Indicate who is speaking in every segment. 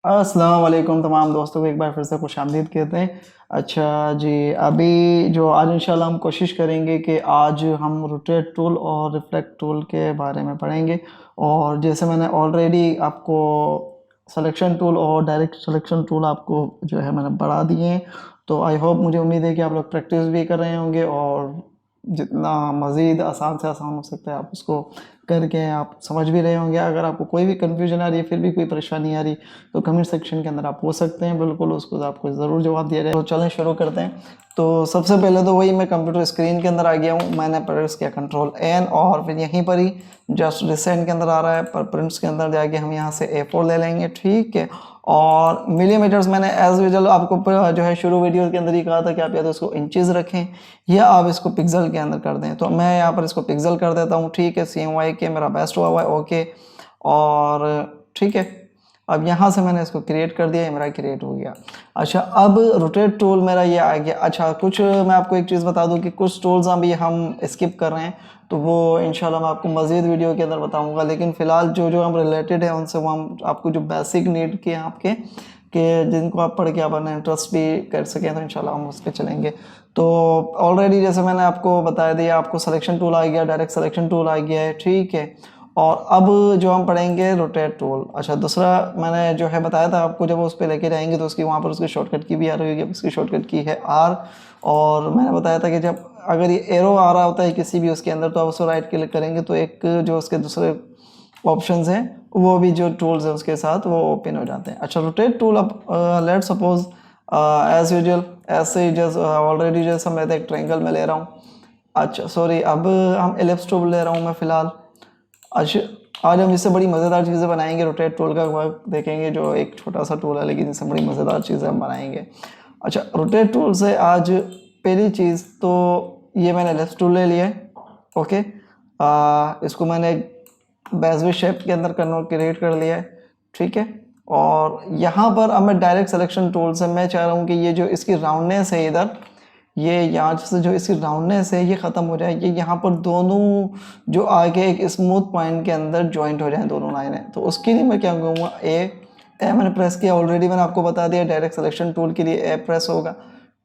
Speaker 1: अस्सलाम वालेकुम तमाम दोस्तों को एक बार फिर से खुशामदीद कहते हैं। अच्छा जी, अभी जो आज इंशाल्लाह हम कोशिश करेंगे कि आज हम रोटेट टूल और रिफ्लेक्ट टूल के बारे में पढ़ेंगे। और जैसे मैंने ऑलरेडी आपको सिलेक्शन टूल और डायरेक्ट सिलेक्शन टूल आपको जो है मैंने पढ़ा दिए हैं, तो आई होप, मुझे उम्मीद है कि आप लोग प्रैक्टिस भी कर रहे होंगे और जितना मज़ीद आसान से आसान हो सकता है आप उसको करके आप समझ भी रहे होंगे। अगर आपको कोई भी कन्फ्यूजन आ रही है, फिर भी कोई परेशानी आ रही, तो कमेंट सेक्शन के अंदर आप पूछ सकते हैं, बिल्कुल उसको आपको ज़रूर जवाब दिया जाए। तो चलें शुरू करते हैं। तो सबसे पहले तो वही, मैं कंप्यूटर स्क्रीन के अंदर आ गया हूँ, मैंने प्रेस किया कंट्रोल एन और फिर यहीं पर ही जस्ट रिसेंट के अंदर आ रहा है, पर प्रिंट्स के अंदर जाके हम यहाँ से A4 ले लेंगे, ठीक है। और मिलीमीटर्स मैंने एज यूजुअल आपको जो है शुरू वीडियो के अंदर ही कहा था कि आप या तो इसको इंचेस रखें या आप इसको पिक्सल के अंदर कर दें, तो मैं यहाँ पर इसको पिक्सल कर देता हूँ, ठीक है। CMYK के मेरा बेस्ट हुआ हुआ है, ओके। और ठीक है, अब यहाँ से मैंने इसको क्रिएट कर दिया, ये मेरा क्रिएट हो गया। अच्छा, अब रोटेट टूल मेरा ये आ गया। अच्छा, कुछ मैं आपको एक चीज़ बता दूँ कि कुछ टूल्स अभी हम स्किप कर रहे हैं, तो वो इंशाल्लाह मैं आपको मज़ीद वीडियो के अंदर बताऊंगा। लेकिन फ़िलहाल जो जो हम रिलेटेड है उनसे वो हम आपको जो बेसिक नीड के आपके जिनको आप पढ़ के अपना इंटरेस्ट भी कर सकें, तो इंशाल्लाह हम उस पर चलेंगे। तो ऑलरेडी जैसे मैंने आपको बता दिया, आपको सिलेक्शन टूल आ गया, डायरेक्ट सिलेक्शन टूल आ गया है, ठीक है। और अब जो हम पढ़ेंगे रोटेट टूल। अच्छा, दूसरा मैंने जो है बताया था आपको, जब उस पर लेके जाएंगे तो उसकी वहाँ पर उसकी शॉर्टकट की भी आ रही होगी। उसकी शॉर्टकट की है R। और मैंने बताया था कि जब अगर ये एरो आ रहा होता है किसी भी उसके अंदर, तो आप उसको राइट क्लिक करेंगे तो एक जो उसके दूसरे ऑप्शंस हैं वो भी जो टूल्स हैं उसके साथ वो ओपन हो जाते हैं। अच्छा, रोटेट टूल, अब लेट सपोज एज यूजुअल ऐसे ही जैसे ऑलरेडी जैसा मैं एक ट्रायंगल में ले रहा हूँ। अच्छा सॉरी, अब हम एलिप्स टूल ले रहा हूँ मैं फ़िलहाल। अच्छा, आज हम इससे बड़ी मज़ेदार चीज़ें बनाएंगे। रोटेट टूल का वर्क देखेंगे, जो एक छोटा सा टूल है लेकिन इससे बड़ी मज़ेदार चीज़ें हम बनाएंगे। अच्छा, रोटेट टूल से आज पहली चीज़ तो ये मैंने लेफ्ट टूल ले लिया है, ओके। इसको मैंने बेजवी शेप के अंदर क्रिएट कर लिया है, ठीक है। और यहाँ पर अब मैं डायरेक्ट सिलेक्शन टूल से मैं चाह रहा हूँ कि ये जो इसकी राउंडनेस है इधर, ये यहाँ से जो इसकी राउंडनेस है ये ख़त्म हो जाए, ये यहाँ पर दोनों जो आगे एक स्मूथ पॉइंट के अंदर जॉइंट हो जाए दोनों लाइनें। तो उसके लिए मैं क्या करूँगा, ए मैंने प्रेस किया, ऑलरेडी मैंने आपको बता दिया डायरेक्ट सिलेक्शन टूल के लिए ए प्रेस होगा,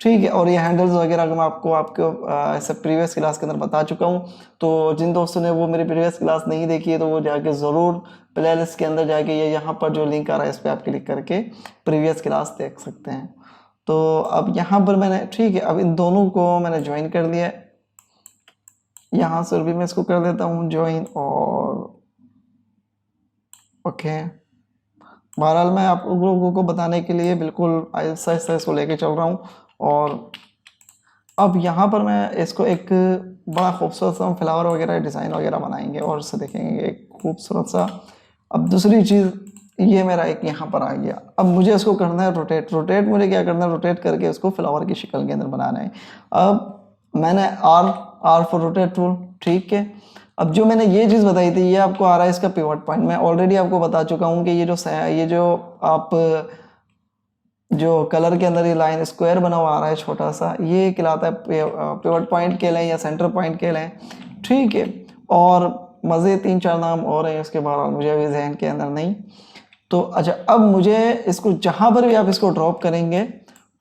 Speaker 1: ठीक है। और ये हैंडल्स वगैरह अगर मैं आपको ऐसे प्रीवियस क्लास के अंदर बता चुका हूँ, तो जिन दोस्तों ने वो मेरी प्रीवियस क्लास नहीं देखी है तो वो जाके ज़रूर प्लेलिस्ट के अंदर जाके ये यहाँ पर जो लिंक आ रहा है इस पर आप क्लिक करके प्रीवियस क्लास देख सकते हैं। तो अब यहाँ पर मैंने, ठीक है, अब इन दोनों को मैंने ज्वाइन कर लिया है। यहाँ से भी मैं इसको कर देता हूँ ज्वाइन, और ओके। बहरहाल मैं आप लोगों को बताने के लिए बिल्कुल आहिस्ता आहिस्ता इसको लेके चल रहा हूँ। और अब यहाँ पर मैं इसको एक बड़ा खूबसूरत सा फ्लावर वगैरह डिज़ाइन वगैरह बनाएंगे और उससे देखेंगे एक खूबसूरत सा। अब दूसरी चीज़, ये मेरा एक यहाँ पर आ गया। अब मुझे इसको करना है रोटेट। मुझे क्या करना है, रोटेट करके इसको फ्लावर की शक्ल के अंदर बनाना है। अब मैंने आर फॉर रोटेट टूल, ठीक है। अब जो मैंने ये चीज़ बताई थी, ये आपको आ रहा है इसका पिवट पॉइंट। मैं ऑलरेडी आपको बता चुका हूँ कि ये जो आप जो कलर के अंदर ये लाइन स्क्वायर बना हुआ आ रहा है छोटा सा, ये कहलाता है पिवट पॉइंट कह लें या सेंटर पॉइंट कह लें, ठीक है। और मज़े 3-4 नाम और हैं उसके बाद, मुझे अभी जहन के अंदर नहीं। तो अच्छा, अब मुझे इसको जहाँ पर भी आप इसको ड्रॉप करेंगे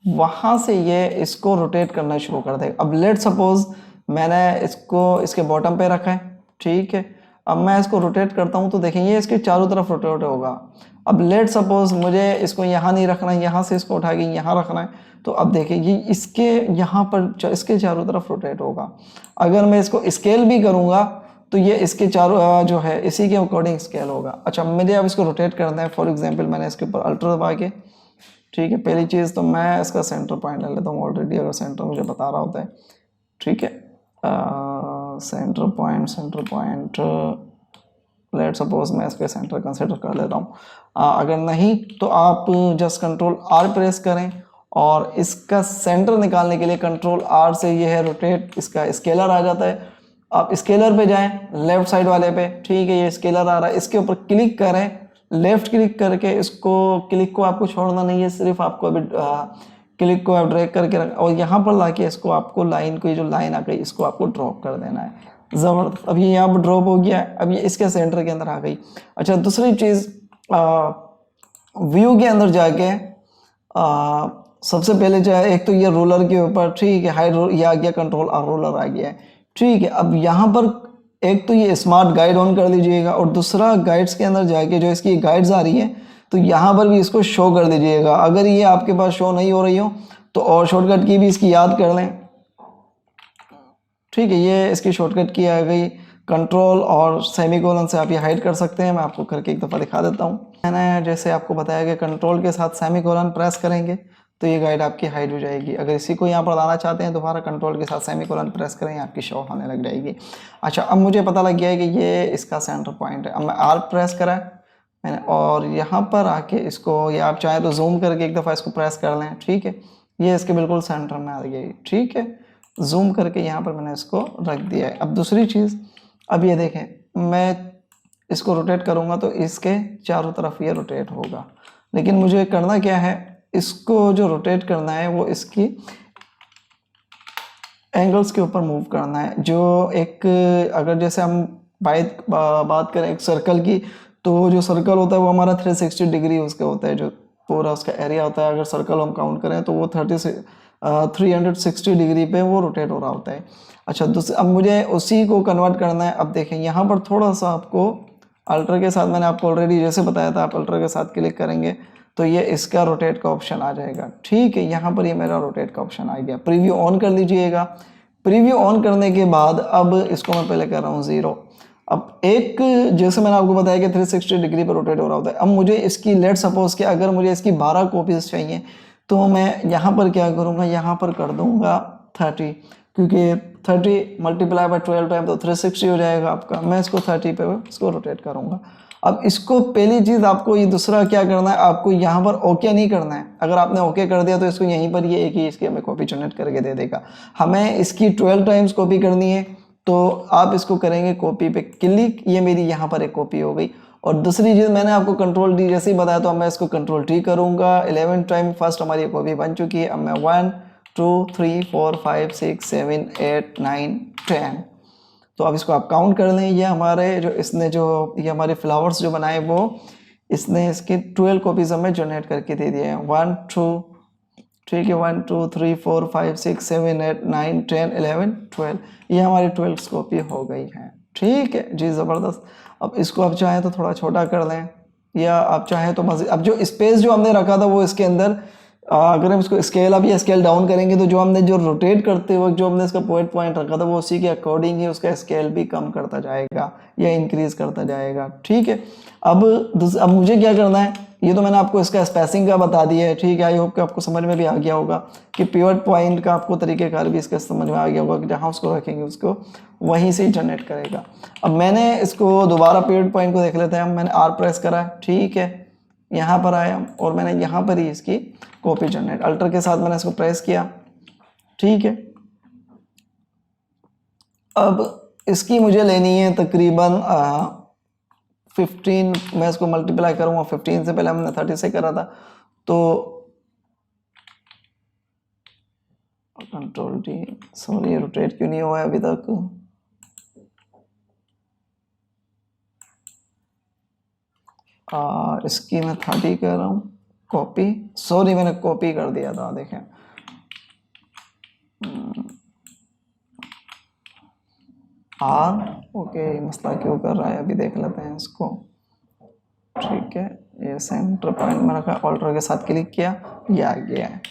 Speaker 1: वहाँ से ये इसको रोटेट करना शुरू कर देगा। अब लेट सपोज मैंने इसको इसके बॉटम पे रखा है, ठीक है। अब मैं इसको रोटेट करता हूँ तो देखेंगे ये इसके चारों तरफ रोटेट होगा। अब लेट सपोज मुझे इसको यहाँ नहीं रखना है, यहाँ से इसको उठा के यहाँ रखना है, तो अब देखिए ये इसके यहाँ पर इसके चारों तरफ रोटेट होगा। अगर मैं इसको स्केल भी करूँगा तो ये इसके चारों जो है इसी के अकॉर्डिंग स्केल होगा। अच्छा, मुझे अब इसको रोटेट करना है। फॉर एग्जांपल मैंने इसके ऊपर अल्टर दबा के, ठीक है, पहली चीज़ तो मैं इसका सेंटर पॉइंट ले लेता हूँ। ऑलरेडी अगर सेंटर मुझे बता रहा होता है, ठीक है। सेंटर पॉइंट लेट सपोज मैं इसके सेंटर कंसिडर कर लेता हूँ। अगर नहीं तो आप जस्ट कंट्रोल आर प्रेस करें और इसका सेंटर निकालने के लिए कंट्रोल आर से ये है रोटेट, इसका स्केलर आ जाता है। आप स्केलर पे जाएं लेफ्ट साइड वाले पे, ठीक है, ये स्केलर आ रहा है, इसके ऊपर क्लिक करें, लेफ्ट क्लिक करके इसको क्लिक को आपको छोड़ना नहीं है, सिर्फ आपको अभी क्लिक को आप ड्रैग करके रख और यहाँ पर लाके इसको आपको लाइन को, ये जो लाइन आ गई इसको आपको ड्रॉप कर देना है। ज़बरदस्त, अब ये यहाँ पर ड्रॉप हो गया है, अब ये इसके सेंटर के अंदर आ गई। अच्छा, दूसरी चीज़ व्यू के अंदर जाके सबसे पहले जो है एक तो ये रोलर के ऊपर, ठीक है, हाइड ये आ गया, कंट्रोल और रोलर आ गया है, ठीक है। अब यहाँ पर एक तो ये स्मार्ट गाइड ऑन कर लीजिएगा और दूसरा गाइड्स के अंदर जाके जो इसकी गाइड्स आ रही है तो यहाँ पर भी इसको शो कर दीजिएगा। अगर ये आपके पास शो नहीं हो रही हो तो और शॉर्टकट की भी इसकी याद कर लें, ठीक है। ये इसकी शॉर्टकट की आ गई, कंट्रोल और सेमीकोलन से आप ये हाइड कर सकते हैं। मैं आपको करके एक दफ़ा दिखा देता हूँ। मैंने जैसे आपको बताया कि कंट्रोल के साथ सेमीकोलन प्रेस करेंगे तो ये गाइड आपकी हाइड हो जाएगी। अगर इसी को यहाँ पर लाना चाहते हैं दोबारा कंट्रोल के साथ सेमीकोलन प्रेस करें, आपकी शो होने लग जाएगी। अच्छा, अब मुझे पता लग गया है कि ये इसका सेंटर पॉइंट है। अब मैं आर प्रेस करा मैंने और यहाँ पर आके इसको, या आप चाहें तो जूम करके एक दफ़ा इसको प्रेस कर लें, ठीक है। ये इसके बिल्कुल सेंटर में आ गई, ठीक है। जूम करके यहाँ पर मैंने इसको रख दिया है। अब दूसरी चीज़, अब ये देखें, मैं इसको रोटेट करूँगा तो इसके चारों तरफ ये रोटेट होगा, लेकिन मुझे करना क्या है, इसको जो रोटेट करना है वो इसकी एंगल्स के ऊपर मूव करना है। जो एक, अगर जैसे हम बात करें एक सर्कल की, तो जो सर्कल होता है वो हमारा 360 डिग्री उसका होता है, जो पूरा उसका एरिया होता है। अगर सर्कल हम काउंट करें तो वो 360 डिग्री पे वो रोटेट हो रहा होता है। अच्छा, अब मुझे उसी को कन्वर्ट करना है। अब देखें यहाँ पर थोड़ा सा आपको अल्टर के साथ, मैंने आपको ऑलरेडी जैसे बताया था, आप अल्टर के साथ क्लिक करेंगे तो ये इसका रोटेट का ऑप्शन आ जाएगा, ठीक है। यहाँ पर ये मेरा रोटेट का ऑप्शन आ गया। प्रीव्यू ऑन कर लीजिएगा। प्रीव्यू ऑन करने के बाद अब इसको मैं पहले कर रहा हूँ 0। अब एक, जैसे मैंने आपको बताया कि 360 डिग्री पर रोटेट हो रहा होता है। अब मुझे इसकी, लेट सपोज कि अगर मुझे इसकी 12 कॉपीज चाहिए तो मैं यहाँ पर क्या करूँगा, यहाँ पर कर दूँगा 30, क्योंकि 30 मल्टीप्लाई बाय 12 टाइम तो 360 हो जाएगा आपका। मैं इसको 30 पे इसको रोटेट करूँगा। अब इसको पहली चीज़ आपको ये दूसरा क्या करना है, आपको यहाँ पर ओके नहीं करना है। अगर आपने ओके कर दिया तो इसको यहीं पर ये एक ही इसकी हमें कॉपी जनरेट करके दे देगा। हमें इसकी 12 टाइम्स कॉपी करनी है तो आप इसको करेंगे कॉपी पे क्लिक, ये मेरी यहाँ पर एक कॉपी हो गई। और दूसरी चीज़ मैंने आपको कंट्रोल डी जैसे ही बताया तो मैं इसको कंट्रोल टी करूँगा। 11 टाइम फर्स्ट हमारी कॉपी बन चुकी है। अब मैं 1 2 3 4 5 6 7 8 9 10, तो अब इसको आप काउंट कर लें। ये हमारे जो इसने जो ये हमारे फ्लावर्स जो बनाए वो इसने इसके 12 कॉपीज हमें जनरेट करके दे दिए हैं। 1 2, ठीक है, 1 2 3 4 5 6 7 8 9 10 11 12, ये हमारी 12 कॉपी हो गई हैं, ठीक है जी, ज़बरदस्त। अब इसको आप चाहें तो थोड़ा छोटा कर लें, या आप चाहें तो मज़ीद, अब जो स्पेस जो हमने रखा था वो इसके अंदर, अगर हम इसको स्केल अप या स्केल डाउन करेंगे तो जो हमने जो रोटेट करते वक्त जो हमने इसका पॉइंट रखा था वो उसी के अकॉर्डिंग ही उसका स्केल भी कम करता जाएगा या इंक्रीज करता जाएगा, ठीक है। अब मुझे क्या करना है, ये तो मैंने आपको इसका स्पेसिंग का बता दिया है, ठीक है। आई होप कि आपको समझ में भी आ गया होगा कि पिवट पॉइंट का आपको तरीक़ेकार भी इसका समझ में आ गया होगा कि जहाँ उसको रखेंगे उसको वहीं से ही जनरेट करेगा। अब मैंने इसको दोबारा पिवट पॉइंट को देख लेते हैं। मैंने आर प्रेस करा, ठीक है, यहाँ पर आया और मैंने यहाँ पर ही इसकी कॉपी जनरेट, अल्टर के साथ मैंने इसको प्रेस किया, ठीक है। अब इसकी मुझे लेनी है तकरीबन 15, मैं इसको मल्टीप्लाई करूँगा 15 से, पहले हमने 30 से करा था, तो कंट्रोल डी, सॉरी रोटेट क्यों नहीं हुआ है अभी तक। इसकी मैं 30 कर रहा हूँ, कॉपी, सॉरी मैंने कॉपी कर दिया था, देखें ओके, मसला क्यों कर रहा है अभी देख लेते हैं इसको, ठीक है। ये सेंटर पॉइंट में रखा, ऑल्टर के साथ क्लिक किया, ये आ गया है।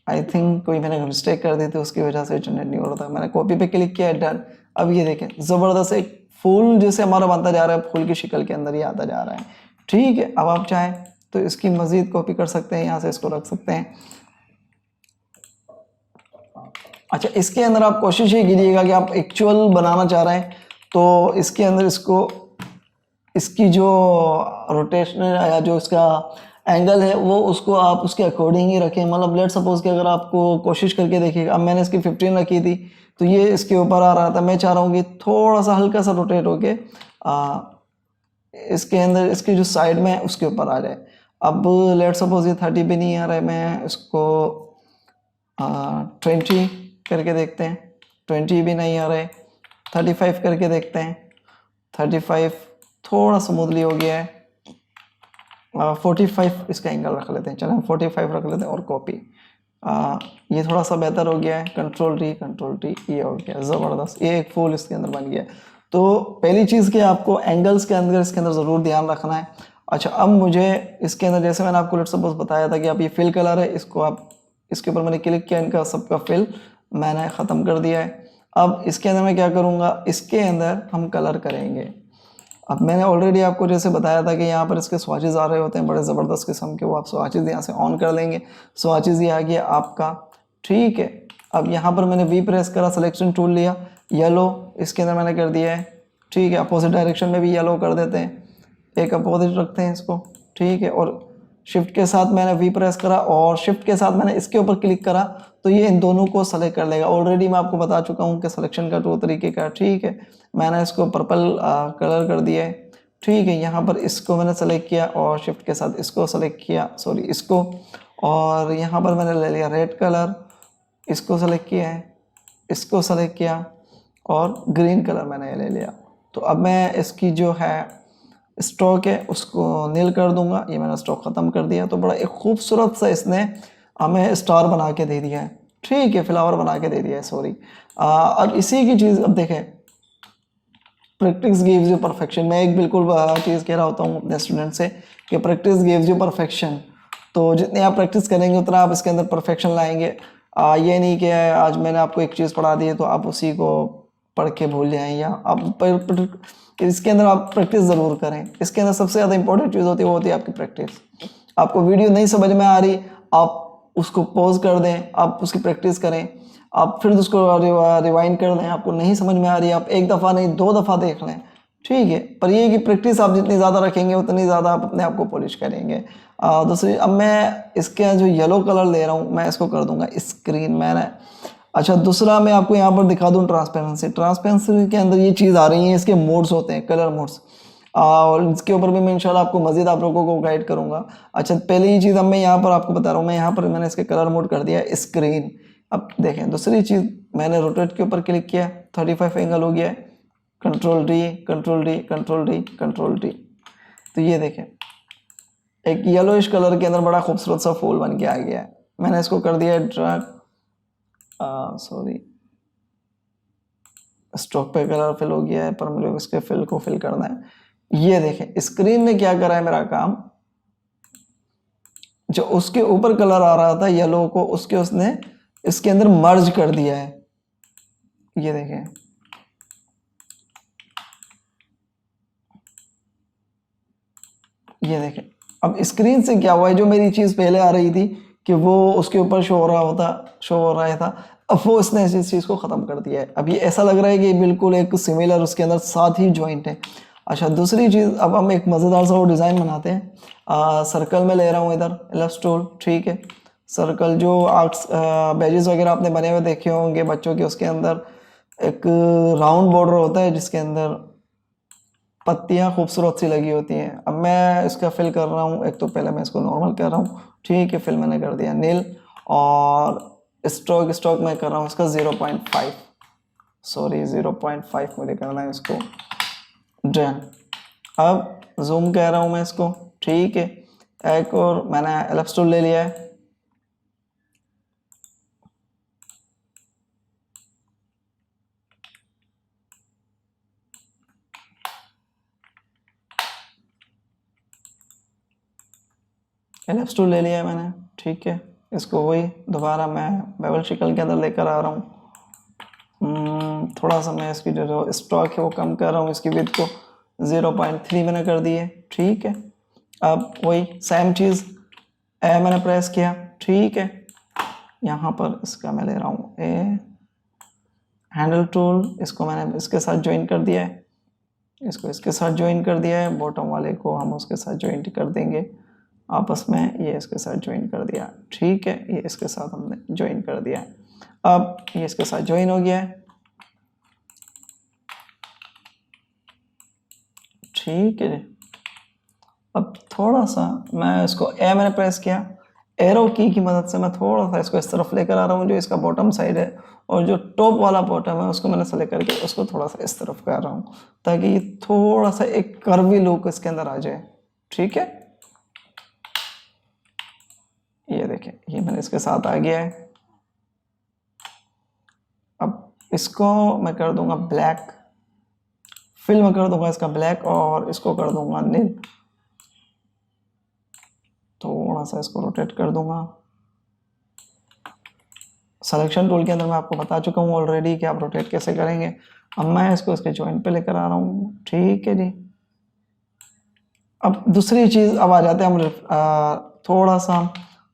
Speaker 1: आई थिंक कोई मैंने मिस्टेक कर दी थी उसकी वजह से जनरेट नहीं हो रहा था। मैंने कॉपी पे क्लिक किया, डन। अब ये देखें ज़बरदस्त एक फूल जैसे हमारा बनता जा रहा है, फूल की शक्ल के अंदर ही आता जा रहा है, ठीक है। अब आप चाहें तो इसकी मज़ीद कॉपी कर सकते हैं, यहाँ से इसको रख सकते हैं। अच्छा, इसके अंदर आप कोशिश ये कीजिएगा कि आप एक्चुअल बनाना चाह रहे हैं तो इसके अंदर इसकी जो रोटेशन या जो इसका एंगल है वो उसको आप उसके अकॉर्डिंग ही रखें। मतलब लेट सपोज कि अगर आपको कोशिश करके देखिएगा, अब मैंने इसकी 15 रखी थी तो ये इसके ऊपर आ रहा था, मैं चाह रहा हूँ कि थोड़ा सा हल्का सा रोटेट होके इसके अंदर इसकी जो साइड में है उसके ऊपर आ जाए। अब लेट सपोज ये 30 पे नहीं आ रहा है, मैं इसको 20 करके देखते हैं, 20 भी नहीं आ रहा है, 35 करके देखते हैं, 35 थोड़ा स्मूथली हो गया है, 45 इसका एंगल रख लेते हैं, चलो हम 45 रख लेते हैं और कॉपी। ये थोड़ा सा बेहतर हो गया है, कंट्रोल टी, ये हो गया ज़बरदस्त, ये एक फूल इसके अंदर बन गया। तो पहली चीज़ कि आपको एंगल्स के अंदर इसके अंदर ज़रूर ध्यान रखना है। अच्छा, अब मुझे इसके अंदर जैसे मैंने आपको लेट्स सपोज बताया था कि आप ये फिल कलर है, इसको आप इसके ऊपर मैंने क्लिक किया, इनका सबका फिल मैंने ख़त्म कर दिया है। अब इसके अंदर मैं क्या करूँगा, इसके अंदर हम कलर करेंगे। अब मैंने ऑलरेडी आपको जैसे बताया था कि यहाँ पर इसके स्वाचेस आ रहे होते हैं बड़े ज़बरदस्त किस्म के, वो आप स्वाचेस यहाँ से ऑन कर लेंगे। स्वाचेस ये आ गया आपका, ठीक है। अब यहाँ पर मैंने वी प्रेस करा, सिलेक्शन टूल लिया, येलो इसके अंदर मैंने कर दिया है, ठीक है। अपोजिट डायरेक्शन में भी येलो कर देते हैं, एक अपोजिट रखते हैं इसको, ठीक है। और शिफ्ट के साथ मैंने वी प्रेस करा और शिफ्ट के साथ मैंने इसके ऊपर क्लिक करा, तो ये इन दोनों को सेलेक्ट कर लेगा। ऑलरेडी मैं आपको बता चुका हूँ कि सिलेक्शन का 2 तरीके का, ठीक है। मैंने इसको पर्पल कलर कर दिया है, ठीक है। यहाँ पर इसको मैंने सेलेक्ट किया और शिफ्ट के साथ इसको सेलेक्ट किया, सॉरी इसको, और यहाँ पर मैंने ले लिया रेड कलर, इसको सेलेक्ट किया है, इसको सेलेक्ट किया और ग्रीन कलर मैंने ले लिया। तो अब मैं इसकी जो है स्ट्रोक है उसको नील कर दूंगा, ये मैंने स्ट्रोक ख़त्म कर दिया। तो बड़ा एक खूबसूरत सा इसने हमें स्टार बना के दे दिया है, ठीक है, फ्लावर बना के दे दिया है, सॉरी। अब इसी की चीज़, अब देखें, प्रैक्टिस गिव्स यू परफेक्शन। मैं एक बिल्कुल चीज़ कह रहा होता हूँ अपने स्टूडेंट से कि प्रैक्टिस गिव्स यू परफेक्शन। तो जितनी आप प्रैक्टिस करेंगे उतना आप इसके अंदर परफेक्शन लाएंगे। ये नहीं कि आज मैंने आपको एक चीज़ पढ़ा दी है तो आप उसी को पढ़ के भूल जाएं, या आप इसके अंदर आप प्रैक्टिस ज़रूर करें। इसके अंदर सबसे ज़्यादा इंपॉर्टेंट चीज़ होती है वो होती है आपकी प्रैक्टिस। आपको वीडियो नहीं समझ में आ रही, आप उसको पॉज कर दें, आप उसकी प्रैक्टिस करें, आप फिर उसको रिवाइंड कर लें। आपको नहीं समझ में आ रही, आप एक दफ़ा नहीं 2 दफ़ा देख लें, ठीक है। पर ये कि प्रैक्टिस आप जितनी ज़्यादा रखेंगे उतनी ज़्यादा आप अपने आप को पॉलिश करेंगे। दूसरी, अब मैं इसके जो येलो कलर ले रहा हूँ मैं इसको कर दूंगा स्क्रीन मैंने। अच्छा, दूसरा मैं आपको यहाँ पर दिखा दूँ ट्रांसपेरेंसी। ट्रांसपेरेंसी के अंदर ये चीज़ आ रही है, इसके मोड्स होते हैं, कलर मोड्स, और इसके ऊपर भी मैं इंशाल्लाह आपको मज़ीद आप लोगों को गाइड करूँगा। अच्छा, पहली चीज़ अब मैं यहाँ पर आपको बता रहा हूँ, मैं यहाँ पर मैंने इसके कलर मोड कर दिया स्क्रीन। अब देखें, दूसरी चीज़ मैंने रोटेट के ऊपर क्लिक किया, 35 एंगल हो गया है, control D, control D, control D, control D. तो ये देखें, एक येलोइश कलर के अंदर बड़ा खूबसूरत सा फूल बन के आ गया है। मैंने इसको कर दिया ड्रैग, सॉरी, स्ट्रोक पे कलर फिल हो गया है, पर मुझे इसके फिल को फिल करना है। ये देखें, स्क्रीन ने क्या करा है मेरा काम, जो उसके ऊपर कलर आ रहा था येलो को, उसके उसने इसके अंदर मर्ज कर दिया है। ये देखें, ये देखें। अब स्क्रीन से क्या हुआ है, जो मेरी चीज़ पहले आ रही थी कि वो उसके ऊपर शो हो रहा था, अब वो इसने इस चीज़ को ख़त्म कर दिया है। अब ये ऐसा लग रहा है कि बिल्कुल एक सिमिलर उसके अंदर साथ ही जॉइंट है। अच्छा, दूसरी चीज़, अब हम एक मज़ेदार सा वो डिज़ाइन बनाते हैं। सर्कल में ले रहा हूँ इधर लेफ्ट टूल, ठीक है। सर्कल जो आर्ट्स बैजेस वगैरह आपने बने हुए देखे होंगे बच्चों के, उसके अंदर एक राउंड बॉर्डर होता है जिसके अंदर पत्तियाँ खूबसूरत सी लगी होती हैं। अब मैं इसका फिल कर रहा हूँ, एक तो पहले मैं इसको नॉर्मल कर रहा हूँ, ठीक है, फिल मैंने कर दिया नील, और स्ट्रोक मैं कर रहा हूँ इसका 0.5, सॉरी 0.5 मुझे करना है इसको, डन। अब जूम कह रहा हूँ मैं इसको, ठीक है। एक और मैंने एलिप्स टूल ले लिया है, एलिप्स टूल ले लिया है मैंने, ठीक है। इसको वही दोबारा मैं बेवल शिकल के अंदर लेकर आ रहा हूँ। थोड़ा सा मैं इसकी जो स्ट्रोक है वो कम कर रहा हूँ, इसकी विड्थ को 0.3 मैंने कर दी है, ठीक है। अब वही सेम चीज़ मैंने प्रेस किया, ठीक है। यहाँ पर इसका मैं ले रहा हूँ हैंडल टूल, इसको मैंने इसके साथ ज्वाइन कर दिया है, इसको इसके साथ ज्वाइन कर दिया है, बॉटम वाले को हम उसके साथ ज्वाइन कर देंगे आपस में, ये इसके साथ ज्वाइन कर दिया, ठीक है। ये इसके साथ हमने ज्वाइन कर दिया। अब ये इसके साथ ज्वाइन हो गया है, ठीक है। अब थोड़ा सा मैं इसको मैंने प्रेस किया, एरो की मदद से मैं थोड़ा सा इसको इस तरफ लेकर आ रहा हूँ, जो इसका बॉटम साइड है, और जो टॉप वाला बॉटम है उसको मैंने सेलेक्ट करके उसको थोड़ा सा इस तरफ कर रहा हूँ, ताकि ये थोड़ा सा एक कर्वी लुक इसके अंदर आ जाए, ठीक है। देखें ये मैंने इसके साथ आ गया है। अब इसको मैं कर दूंगा ब्लैक, फिल मैं कर दूंगा इसका ब्लैक और इसको कर दूंगा नील। थोड़ा सा इसको रोटेट कर दूंगा। सिलेक्शन टूल के अंदर मैं आपको बता चुका हूँ ऑलरेडी कि आप रोटेट कैसे करेंगे। अब मैं इसको इसके जॉइंट पे लेकर आ रहा हूँ, ठीक है जी। अब दूसरी चीज़, अब आ जाते हैं हम थोड़ा सा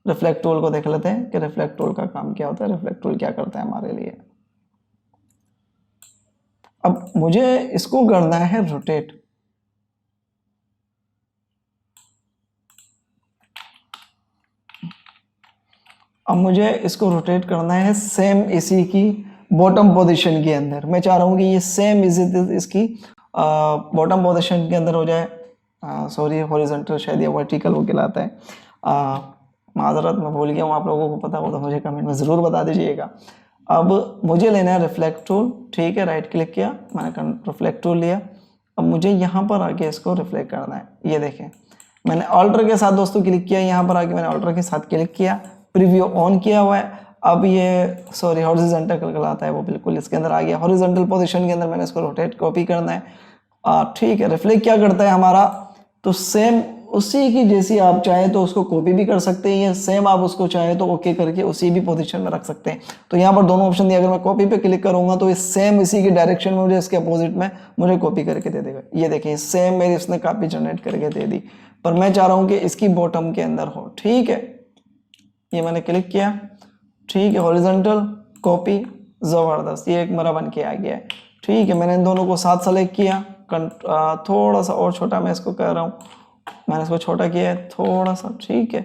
Speaker 1: रिफ्लेक्ट टूल को देख लेते हैं कि रिफ्लेक्ट टूल का काम क्या होता है, रिफ्लेक्ट टूल क्या करता है हमारे लिए। अब मुझे इसको करना है रोटेट। अब मुझे इसको रोटेट करना है सेम इसी की बॉटम पोजीशन के अंदर। मैं चाह रहा हूँ कि ये सेम इसकी बॉटम पोजीशन के अंदर हो जाए। सॉरी हॉरिजॉन्टल शायद या वर्टिकल वो कहलाता है। माजरत मैं भूल गया हूँ, आप लोगों को पता हो तो मुझे कमेंट में ज़रूर बता दीजिएगा। अब मुझे लेना है रिफ्लेक्ट टूल, ठीक है, राइट क्लिक किया मैंने, रिफ्लेक्ट टूल लिया। अब मुझे यहाँ पर आके इसको रिफ्लेक्ट करना है। ये देखें मैंने ऑल्टर के साथ दोस्तों क्लिक किया, यहाँ पर आके मैंने ऑल्टर के साथ क्लिक किया, प्रीव्यू ऑन किया हुआ है। अब ये सॉरी हॉरिजॉन्टल कहलाता है वो, बिल्कुल इसके अंदर आ गया। हॉरिजॉन्टल पोजीशन के अंदर मैंने इसको रोटेट कॉपी करना है, ठीक है। रिफ्लेक्ट क्या करता है हमारा, तो सेम उसी की जैसी आप चाहें तो उसको कॉपी भी कर सकते हैं, या सेम आप उसको चाहें तो ओके करके उसी भी पोजीशन में रख सकते हैं। तो यहाँ पर दोनों ऑप्शन दिया, अगर मैं कॉपी पे क्लिक करूंगा तो ये सेम इसी की डायरेक्शन में मुझे इसके अपोजिट में मुझे कॉपी करके दे देगा। ये देखिए सेम मेरी इसने कॉपी जनरेट करके दे दी, पर मैं चाह रहा हूँ कि इसकी बॉटम के अंदर हो, ठीक है। ये मैंने क्लिक किया, ठीक है, हॉरिजॉन्टल कॉपी, ज़बरदस्त, ये एक मेरा बन के आ गया है, ठीक है। मैंने इन दोनों को साथ सेलेक्ट किया, थोड़ा सा और छोटा मैं इसको कर रहा हूँ, मैंने इसको छोटा किया है थोड़ा सा, ठीक है।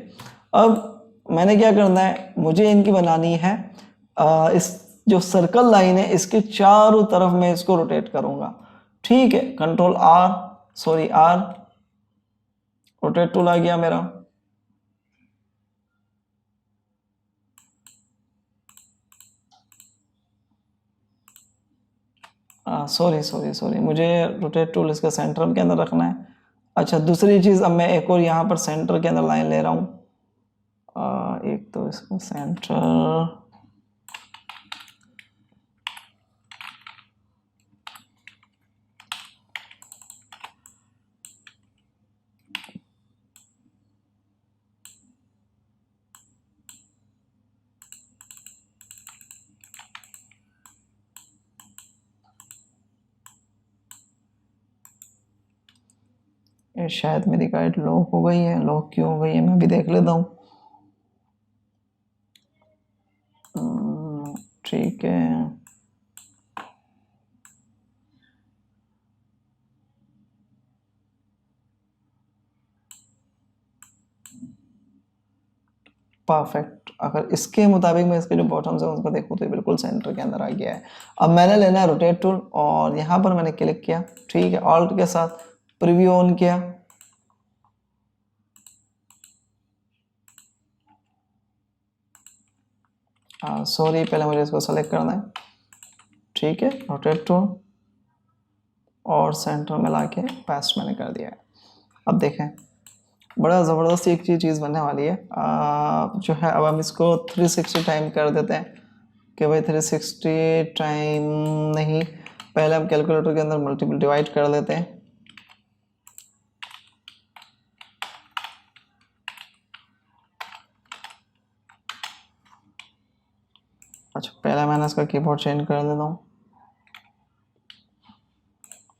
Speaker 1: अब मैंने क्या करना है, मुझे इनकी बनानी है इस जो सर्कल लाइन है इसके चारों तरफ मैं इसको रोटेट करूंगा, ठीक है। Control R, sorry R, rotate tool आ गया मेरा। सॉरी मुझे रोटेट टूल इसका सेंटर के अंदर रखना है। अच्छा दूसरी चीज़, अब मैं एक और यहाँ पर सेंटर के अंदर लाइन ले रहा हूँ, एक तो इसको सेंटर, ये शायद मेरी गाइड लॉक हो गई है, लॉक क्यों हो गई है मैं भी देख लेता हूँ, ठीक है। परफेक्ट, अगर इसके मुताबिक मैं इसके जो बॉटम्स है उसको देखूँ तो बिल्कुल सेंटर के अंदर आ गया है। अब मैंने लेना है रोटेट टूल और यहाँ पर मैंने क्लिक किया, ठीक है, ऑल्ट के साथ प्रीव्यू ऑन किया, सॉरी पहले मुझे इसको सेलेक्ट करना है, ठीक है, रोटेट टूल और सेंटर में लाके पेस्ट मैंने कर दिया है। अब देखें बड़ा ज़बरदस्त एक चीज़ बनने वाली है, जो है अब हम इसको 360 टाइम कर देते हैं कि भाई 360 टाइम नहीं, पहले हम कैलकुलेटर के अंदर मल्टीपल डिवाइड कर लेते हैं। अच्छा पहले मैंने इसका कीबोर्ड चेंज कर देता हूँ,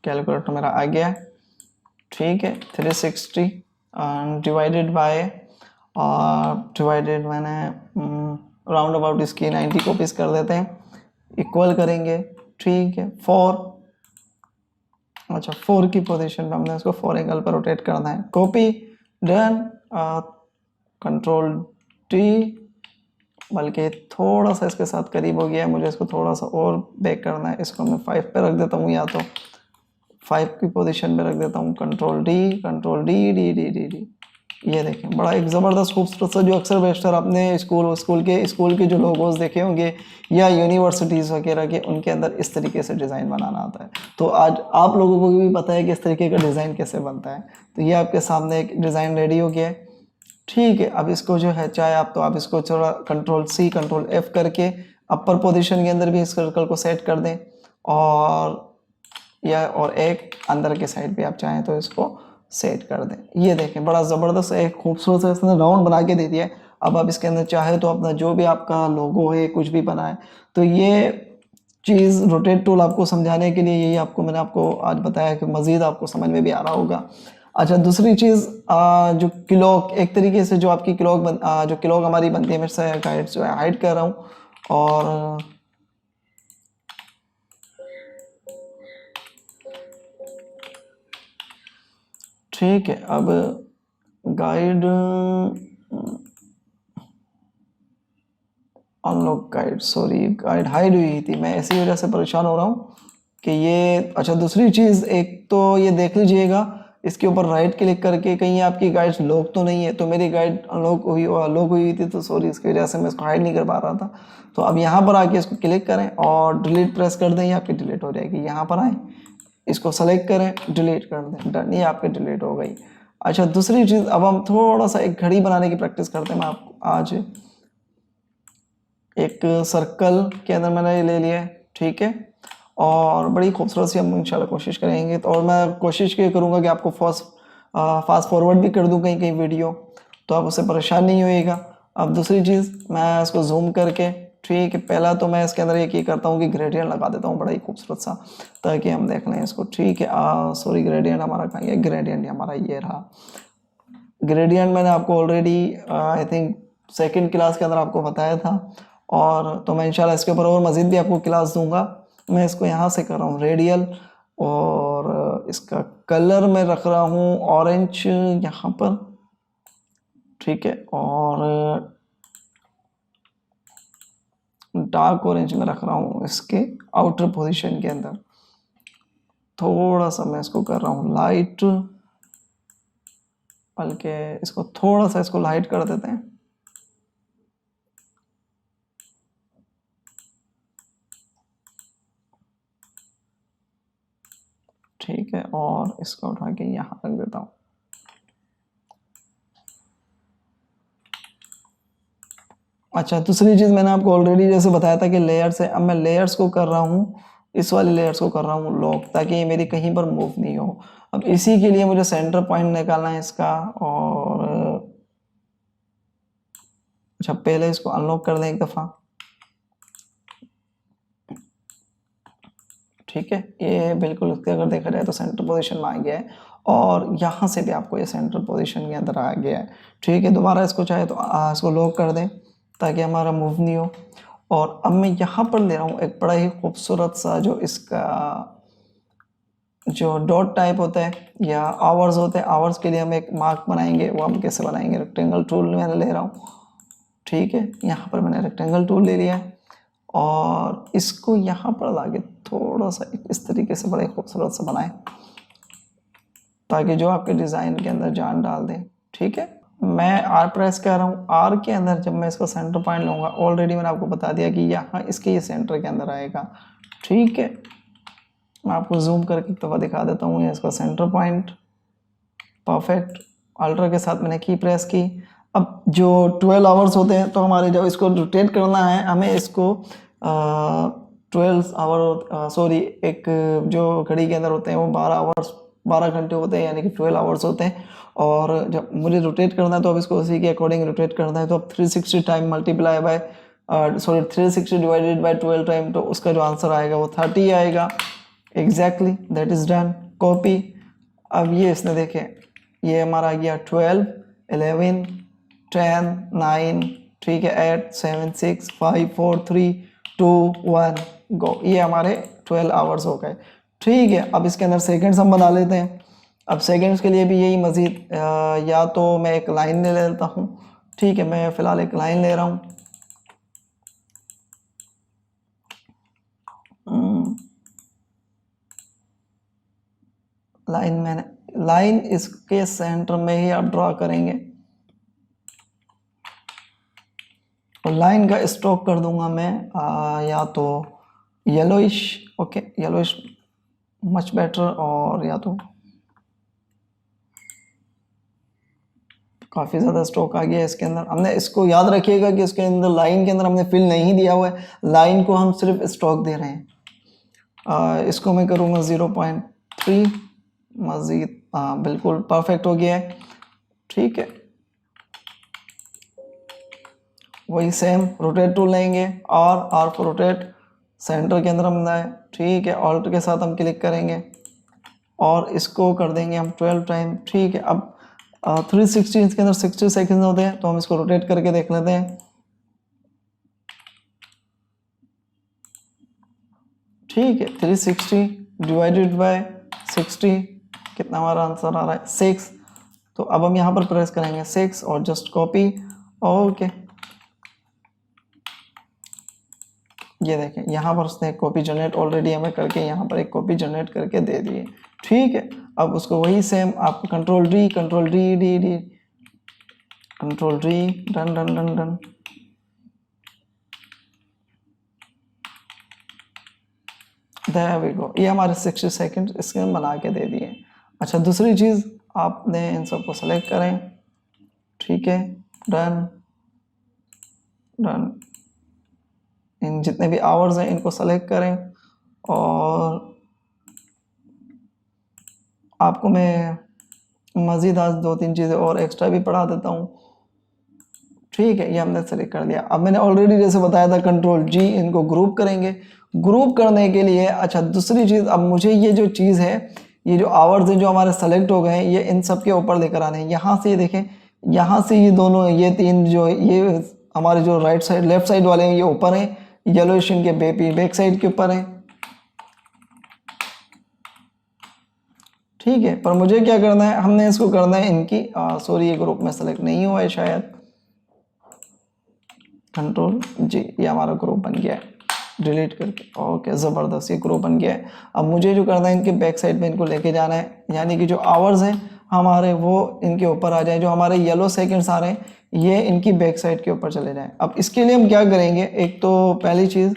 Speaker 1: कैलकुलेटर मेरा आ गया, ठीक है। 360 डिवाइडेड बाय, और डिवाइडेड मैंने राउंड अबाउट इसकी 90 कॉपीज कर देते हैं, इक्वल करेंगे, ठीक है। 4, अच्छा 4 की पोजीशन पे हमने इसको 4 एंगल पर रोटेट करना है, कॉपी डन, कंट्रोल टी, बल्कि थोड़ा सा इसके साथ करीब हो गया है, मुझे इसको थोड़ा सा और बैक करना है, इसको मैं 5 पे रख देता हूँ, या तो 5 की पोजीशन पे रख देता हूँ, control D D D D D D. ये देखें बड़ा एक ज़बरदस्त खूबसूरत सा, जो अक्सर बेशतर आपने स्कूल के जो लोगोस देखे होंगे या यूनिवर्सिटीज़ वगैरह के, उनके अंदर इस तरीके से डिज़ाइन बनाना आता है। तो आज आप लोगों को भी पता है कि इस तरीके का डिज़ाइन कैसे बनता है। तो ये आपके सामने एक डिज़ाइन रेडी हो गया है, ठीक है, अब इसको जो है चाहे आप तो आप इसको थोड़ा Ctrl+C Ctrl+F करके अपर पोजीशन के अंदर भी इस सर्कल को सेट कर दें, और एक अंदर के साइड पे आप चाहें तो इसको सेट कर दें। ये देखें बड़ा ज़बरदस्त एक खूबसूरत सा इसने राउंड बना के दे दिया है। अब आप इसके अंदर चाहे तो अपना जो भी आपका लोगो है कुछ भी बनाए। तो ये चीज़ रोटेट टूल आपको समझाने के लिए यही मैंने आपको आज बताया कि मज़ीद आपको समझ में भी आ रहा होगा। अच्छा, दूसरी चीज़ जो क्लॉक एक तरीके से जो आपकी जो क्लॉक हमारी बनती है, मेरे से गाइड जो है हाइड कर रहा हूँ और ठीक है। अब guide unlock guide, sorry guide hide हुई थी, मैं इसी वजह से परेशान हो रहा हूँ कि ये। अच्छा, दूसरी चीज़ एक तो ये देख लीजिएगा इसके ऊपर राइट क्लिक करके कहीं आपकी गाइड लॉक तो नहीं है। तो मेरी गाइड लॉक हुई थी, तो सॉरी इसकी वजह से मैं इसको हाइड नहीं कर पा रहा था। तो अब यहाँ पर आके इसको क्लिक करें और डिलीट प्रेस कर दें, ये आपकी डिलीट हो जाएगी। यहाँ पर आए, इसको सेलेक्ट करें, डिलीट कर दें, डन, ये आपकी डिलीट हो गई। अच्छा, दूसरी चीज़ अब हम थोड़ा सा एक घड़ी बनाने की प्रैक्टिस करते हैं। मैं आपको आज एक सर्कल के अंदर मैंने ये ले लिया है, ठीक है, और बड़ी खूबसूरत सी हम इंशाल्लाह कोशिश करेंगे। तो और मैं कोशिश ये करूँगा कि आपको फास्ट फॉरवर्ड भी कर दूँ कहीं कहीं वीडियो, तो आप उससे परेशान नहीं होइएगा। अब दूसरी चीज़ मैं इसको जूम करके, ठीक है, पहला तो मैं इसके अंदर एक ये करता हूँ कि ग्रेडियंट लगा देता हूँ बड़ा ही खूबसूरत सा, ताकि हम देख लें इसको। ठीक है, सॉरी ग्रेडियंट हमारा कहाँ है? ग्रेडियंट हमारा ये रहा। ग्रेडियंट मैंने आपको already I think second class के अंदर आपको बताया था, और तो मैं इंशाल्लाह इसके ऊपर और मज़ीद भी आपको क्लास दूंगा। मैं इसको यहाँ से कर रहा हूँ रेडियल, और इसका कलर मैं रख रहा हूँ ऑरेंज यहाँ पर, ठीक है, और डार्क ऑरेंज में रख रहा हूँ इसके आउटर पोजीशन के अंदर। थोड़ा सा मैं इसको कर रहा हूँ लाइट, बल्कि इसको थोड़ा सा इसको लाइट कर देते हैं। ठीक है, और इसको उठा के यहाँ रख देता हूँ। अच्छा, दूसरी चीज़ मैंने आपको ऑलरेडी जैसे बताया था कि लेयर्स है। अब मैं लेयर्स को कर रहा हूँ, इस वाले लेयर्स को कर रहा हूँ लॉक, ताकि ये मेरी कहीं पर मूव नहीं हो। अब इसी के लिए मुझे सेंटर पॉइंट निकालना है इसका, और अच्छा पहले इसको अनलॉक कर दें एक दफ़ा। ठीक है, ये बिल्कुल इसके अगर देखा जाए तो सेंटर पोजीशन में आ गया है, और यहाँ से भी आपको ये सेंटर पोजीशन के अंदर आ गया है। ठीक है, दोबारा इसको चाहे तो इसको लॉक कर दें ताकि हमारा मूव नहीं हो। और अब मैं यहाँ पर ले रहा हूँ एक बड़ा ही खूबसूरत सा जो इसका जो डॉट टाइप होता है या आवर्स होते हैं, आवर्स के लिए हम एक मार्क बनाएंगे। वो हम कैसे बनाएंगे? रेक्टेंगल टूल मैंने ले रहा हूँ, ठीक है, यहाँ पर मैंने रेक्टेंगल टूल ले लिया है, और इसको यहाँ पर लाके थोड़ा सा इस तरीके से बड़े खूबसूरत सा बनाएं, ताकि जो आपके डिज़ाइन के अंदर जान डाल दें। ठीक है, मैं आर प्रेस कर रहा हूँ। आर के अंदर जब मैं इसका सेंटर पॉइंट लूँगा, ऑलरेडी मैंने आपको बता दिया कि यहाँ इसके ये सेंटर के अंदर आएगा। ठीक है, मैं आपको जूम करके एक दफ़ा दिखा देता हूँ। ये इसका सेंटर पॉइंट परफेक्ट। अल्टर के साथ मैंने की प्रेस की। अब जो 12 आवर्स होते हैं, तो हमारे जब इसको रोटेट करना है हमें इसको 12 आवर सॉरी एक जो घड़ी के अंदर होते हैं वो 12 घंटे होते हैं, यानी कि 12 आवर्स होते हैं। और जब मुझे रोटेट करना है तो अब इसको उसी के अकॉर्डिंग रोटेट करना है। तो अब 360 time multiply by 360 divided by 12 time, तो उसका जो आंसर आएगा वो 30 आएगा। Exactly, that is done. Copy. अब ये इसने देखें, ये हमारा आ गया 12, 11, 10, 9, ठीक है, 8, 7, 6, 5, 4, 3, 2, 1 गो। ये हमारे 12 आवर्स हो गए। ठीक है, अब इसके अंदर सेकंड्स हम बना लेते हैं। अब सेकंड्स के लिए भी यही मज़ीद या तो मैं एक लाइन ले लेता हूँ। ठीक है, मैं फ़िलहाल एक लाइन ले रहा हूँ। लाइन इसके सेंटर में ही आप ड्रॉ करेंगे, और लाइन का स्ट्रोक कर दूंगा मैं या तो yellowish, okay yellowish much better, और या तो काफ़ी ज़्यादा स्टॉक आ गया है इसके अंदर। हमने इसको याद रखिएगा कि इसके अंदर लाइन के अंदर हमने फिल नहीं दिया हुआ है, लाइन को हम सिर्फ स्टॉक दे रहे हैं। इसको मैं करूँगा 0.3 मज़ीद। बिल्कुल परफेक्ट हो गया है, ठीक है। वही सेम रोटेट टूल लेंगे और आर फॉर रोटेट, सेंटर के अंदर हम लाए, ठीक है। ऑल्ट के साथ हम क्लिक करेंगे और इसको कर देंगे हम 12 टाइम, ठीक है। अब 360 इसके अंदर 60 सेकंड होते हैं, तो हम इसको रोटेट करके देख लेते हैं, ठीक है। 360 डिवाइडेड बाय 60 कितना हमारा आंसर आ रहा है 6। तो अब हम यहाँ पर प्रेस करेंगे 6 और जस्ट कॉपी, ओके। ये देखें यहाँ पर उसने एक कॉपी जनरेट ऑलरेडी हमें करके यहाँ पर एक कॉपी जनरेट करके दे दी है, ठीक है। अब उसको वही सेम आपको control D control D D D control D, done done done done. There we go, ये हमारे 60 सेकंड इसके बना के दे दिए। अच्छा, दूसरी चीज़ आपने इन सबको सेलेक्ट करें, ठीक है, डन डन। इन जितने भी आवर्स हैं इनको सेलेक्ट करें और आपको मैं मज़ीद आज 2-3 चीज़ें और एक्स्ट्रा भी पढ़ा देता हूँ, ठीक है। ये हमने सेलेक्ट कर दिया। अब मैंने ऑलरेडी जैसे बताया था कंट्रोल जी, इनको ग्रुप करेंगे। ग्रुप करने के लिए अच्छा दूसरी चीज़, अब मुझे ये जो चीज़ है, ये जो आवर्स हैं जो हमारे सेलेक्ट हो गए हैं, ये इन सब के ऊपर लेकर आने हैं। यहाँ से ये देखें, यहाँ से ये दोनों, ये 3 जो ये हमारे जो राइट साइड लेफ्ट साइड वाले हैं ये ऊपर हैं, येलोइश इनके बैक साइड के ऊपर है, ठीक है। पर मुझे क्या करना है, हमने इसको करना है इनकी सॉरी ये ग्रुप में सेलेक्ट नहीं हुआ है शायद, कंट्रोल जी, ये हमारा ग्रुप बन गया है डिलीट करके, ओके ज़बरदस्त, ये ग्रुप बन गया है। अब मुझे जो करना है इनके बैक साइड में इनको लेके जाना है, यानी कि जो आवर्स हैं हमारे वो इनके ऊपर आ जाए, जो हमारे येलो सेकंड्स आ रहे हैं ये इनकी बैक साइड के ऊपर चले जाएं। अब इसके लिए हम क्या करेंगे, एक तो पहली चीज़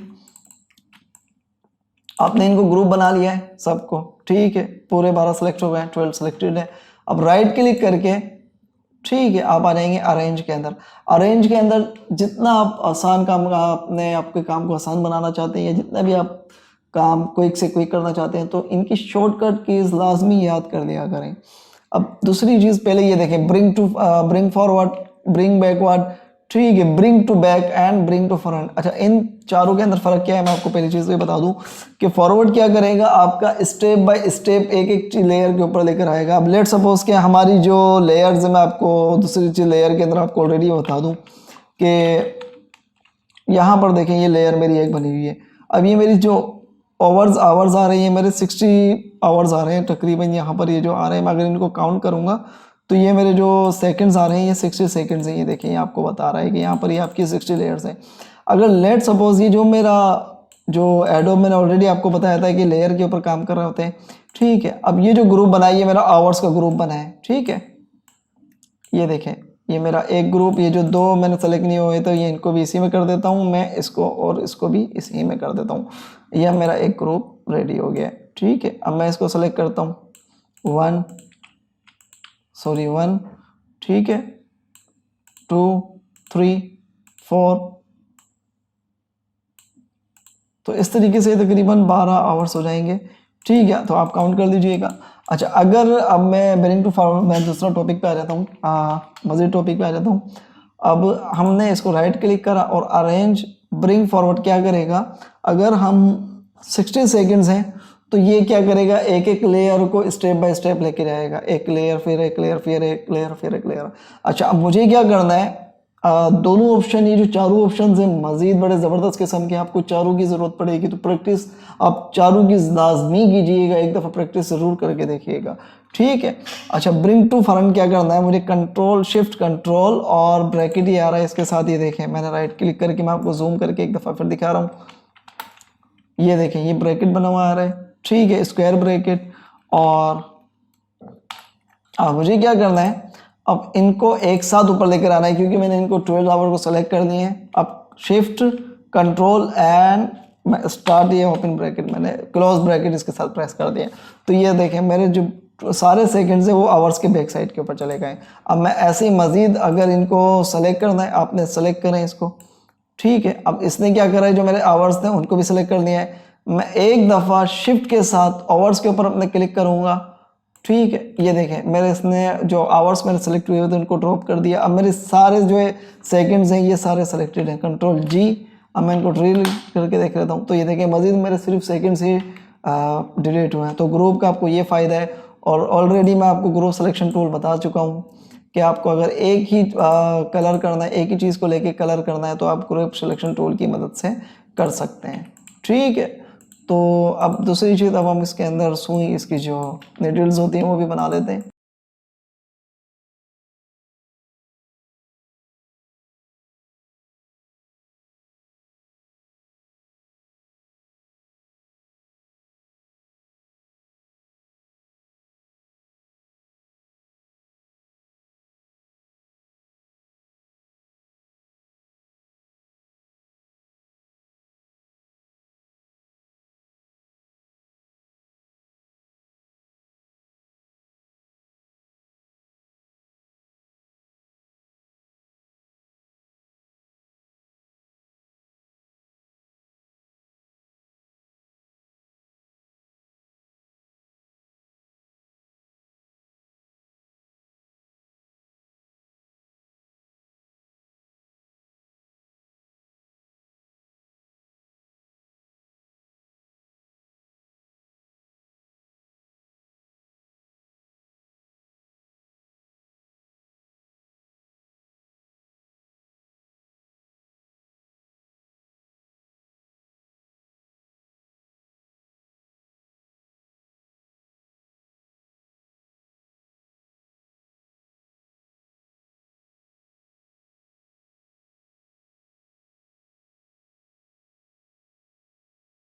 Speaker 1: आपने इनको ग्रुप बना लिया है सबको, ठीक है, पूरे 12 सेलेक्ट हो गए हैं, 12 सेलेक्टेड है। अब राइट क्लिक करके, ठीक है, आप आ जाएंगे अरेंज के अंदर। अरेंज के अंदर जितना आप आसान काम आपने आपके काम को आसान बनाना चाहते हैं या जितना भी आप काम क्विक से क्विक करना चाहते हैं, तो इनकी शॉर्टकट कीज लाजमी याद कर दिया करें। अब दूसरी चीज़ पहले ये देखें, ब्रिंग फॉरवर्ड, ब्रिंग बैकवर्ड, ठीक है, bring to back and bring to front. अच्छा, इन चारों के अंदर फ़र्क क्या है, मैं आपको पहली चीज़ ये बता दूं कि फॉरवर्ड क्या करेगा, आपका स्टेप बाय स्टेप एक एक लेयर के ऊपर लेकर आएगा। अब लेट सपोज कि हमारी जो लेयर्स है, मैं आपको दूसरी चीज़ लेयर के अंदर आपको ऑलरेडी बता दूं कि यहाँ पर देखें ये लेयर मेरी एक बनी हुई है। अब ये मेरी जो आवर्स आ रही है, मेरे 60 आवर्स आ रहे हैं तकरीबन, यहाँ पर ये जो आ रहे हैं, मैं अगर इनको काउंट करूँगा तो ये मेरे जो सेकंड्स आ रहे हैं ये 60 सेकंड्स हैं। ये देखिए, ये आपको बता रहा है कि यहाँ पर ये आपकी 60 लेयर्स हैं। अगर लेट सपोज ये जो मेरा जो एडोब मैंने ऑलरेडी आपको बताया था कि लेयर के ऊपर काम कर रहे होते हैं, ठीक है। अब ये जो ग्रुप बना है ये मेरा आवर्स का ग्रुप बना है, ठीक है। ये देखें, ये मेरा एक ग्रुप, ये जो 2 मैंने सेलेक्ट नहीं हुए तो ये इनको भी इसी में कर देता हूँ मैं, इसको और इसको भी इसी में कर देता हूँ। यह मेरा एक ग्रुप रेडी हो गया, ठीक है। अब मैं इसको सेलेक्ट करता हूँ 1, ठीक है, 2, 3, 4, तो इस तरीके से तकरीबन 12 आवर्स हो जाएंगे, ठीक है। तो आप काउंट कर लीजिएगा। अच्छा, अगर अब मैं ब्रिंग टू फॉरवर्ड, मैं दूसरा टॉपिक पे आ जाता हूँ, मज़ीद टॉपिक पे आ जाता हूँ। अब हमने इसको राइट क्लिक करा और अरेंज ब्रिंग फॉरवर्ड क्या करेगा, अगर हम 60 सेकंड्स हैं तो ये क्या करेगा, एक एक लेयर को स्टेप बाय स्टेप लेके जाएगा, एक लेयर फिर एक लेयर फिर एक लेयर फिर एक लेयर। अच्छा, अब मुझे क्या करना है, दोनों ऑप्शन, ये जो चारों ऑप्शन हैं मज़ीद बड़े ज़बरदस्त किस्म के, आपको चारों की ज़रूरत पड़ेगी, तो प्रैक्टिस आप चारों की लाजमी कीजिएगा, एक दफ़ा प्रैक्टिस ज़रूर करके देखिएगा, ठीक है। अच्छा, ब्रिंग टू फ्रंट क्या करना है, मुझे कंट्रोल शिफ्ट कंट्रोल और ब्रैकेट ही आ रहा है इसके साथ। ये देखें, मैंने राइट क्लिक करके मैं आपको जूम करके एक दफ़ा फिर दिखा रहा हूँ। ये देखें, ये ब्रैकेट बना हुआ आ रहा है, ठीक है, स्क्वायर ब्रैकेट। और मुझे क्या करना है, अब इनको एक साथ ऊपर लेकर आना है, क्योंकि मैंने इनको 12 आवर को सेलेक्ट कर दिए हैं। अब शिफ्ट कंट्रोल एंड स्टार्ट, ये ओपन ब्रैकेट मैंने क्लोज ब्रैकेट इसके साथ प्रेस कर दिया। तो ये देखें, मेरे जो सारे सेकंड से वो आवर्स के बैक साइड के ऊपर चले गए। अब मैं ऐसे ही मज़ीद अगर इनको सेलेक्ट करना है, आपने सेलेक्ट करें इसको, ठीक है। अब इसने क्या करा है, जो मेरे आवर्स थे उनको भी सिलेक्ट कर लिया है। मैं एक दफ़ा शिफ्ट के साथ आवर्स के ऊपर अपने क्लिक करूँगा, ठीक है। ये देखें मेरे इसने जो आवर्स मेरे सेलेक्ट हुए थे उनको ड्रॉप कर दिया। अब मेरे सारे जो है सेकंड्स हैं ये सारे सेलेक्टेड हैं, कंट्रोल जी। अब मैं इनको डिलीट करके देख लेता हूँ, तो ये देखें मज़ीद मेरे सिर्फ सेकंड्स ही डिलीट हुए हैं। तो ग्रुप का आपको ये फ़ायदा है। और ऑलरेडी मैं आपको ग्रुप सिलेक्शन टूल बता चुका हूँ कि आपको अगर एक ही कलर करना है, एक ही चीज़ को लेके कलर करना है, तो आप ग्रुप सिलेक्शन टूल की मदद से कर सकते हैं, ठीक है। तो अब दूसरी चीज़, अब हम इसके अंदर सुई इसकी जो निडल्स होती हैं वो भी बना लेते हैं।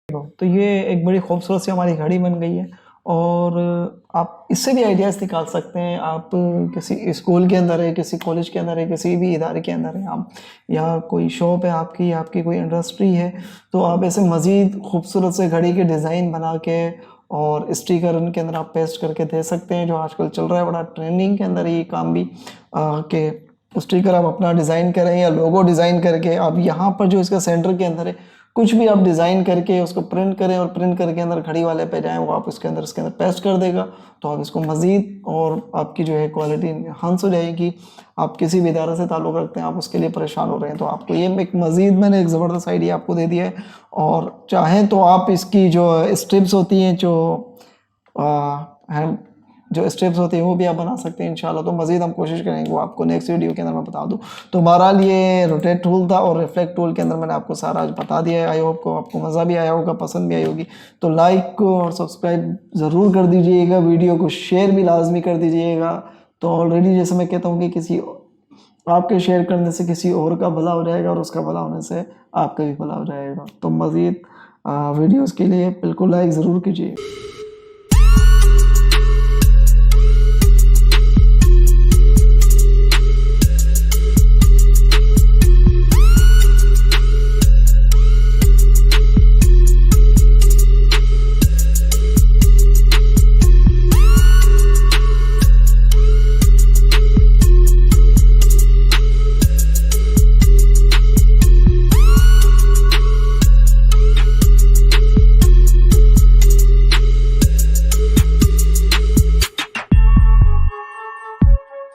Speaker 1: तो ये एक बड़ी खूबसूरत सी हमारी घड़ी बन गई है। और आप इससे भी आइडियाज़ निकाल सकते हैं। आप किसी स्कूल के अंदर है, किसी कॉलेज के अंदर है, किसी भी इदारे के अंदर है आप, या कोई शॉप है आपकी, आपकी कोई इंडस्ट्री है, तो आप ऐसे मज़ीद खूबसूरत से घड़ी के डिज़ाइन बना के और स्टिकर उनके अंदर आप पेस्ट करके दे सकते हैं, जो आजकल चल रहा है बड़ा ट्रेंडिंग के अंदर ये काम भी, कि स्टिकर आप अपना डिज़ाइन करें या लोगो डिज़ाइन करके आप यहाँ पर जो इसका सेंटर के अंदर है कुछ भी आप डिज़ाइन करके उसको प्रिंट करें, और प्रिंट करके अंदर घड़ी वाले पे जाएँ, वो आप इसके अंदर पेस्ट कर देगा। तो आप इसको मज़ीद, और आपकी जो है क्वालिटी इन्हांस हो जाएगी। आप किसी भी इदारे से ताल्लुक़ रखते हैं, आप उसके लिए परेशान हो रहे हैं, तो आपको ये एक मज़ीद मैंने एक ज़बरदस्त आइडिया आपको दे दिया है। और चाहें तो आप इसकी जो स्ट्रिप्स होती हैं, जो स्टेप्स होती हैं वो भी आप बना सकते हैं इंशाल्लाह। तो मज़ीद हम कोशिश करेंगे वो आपको नेक्स्ट वीडियो के अंदर मैं बता दूँ। तो बहरहाल ये रोटेट टूल था, और रिफ्लेक्ट टूल के अंदर मैंने आपको सारा आज बता दिया है। आई होप को आपको मज़ा भी आया होगा, पसंद भी आई होगी। तो लाइक और सब्सक्राइब ज़रूर कर दीजिएगा, वीडियो को शेयर भी लाजमी कर दीजिएगा। तो ऑलरेडी जैसे मैं कहता हूँ कि किसी आपके शेयर करने से किसी और का भला हो जाएगा, और उसका भला होने से आपका भी भला हो जाएगा। तो मज़ीद वीडियोज़ के लिए बिल्कुल लाइक ज़रूर कीजिए।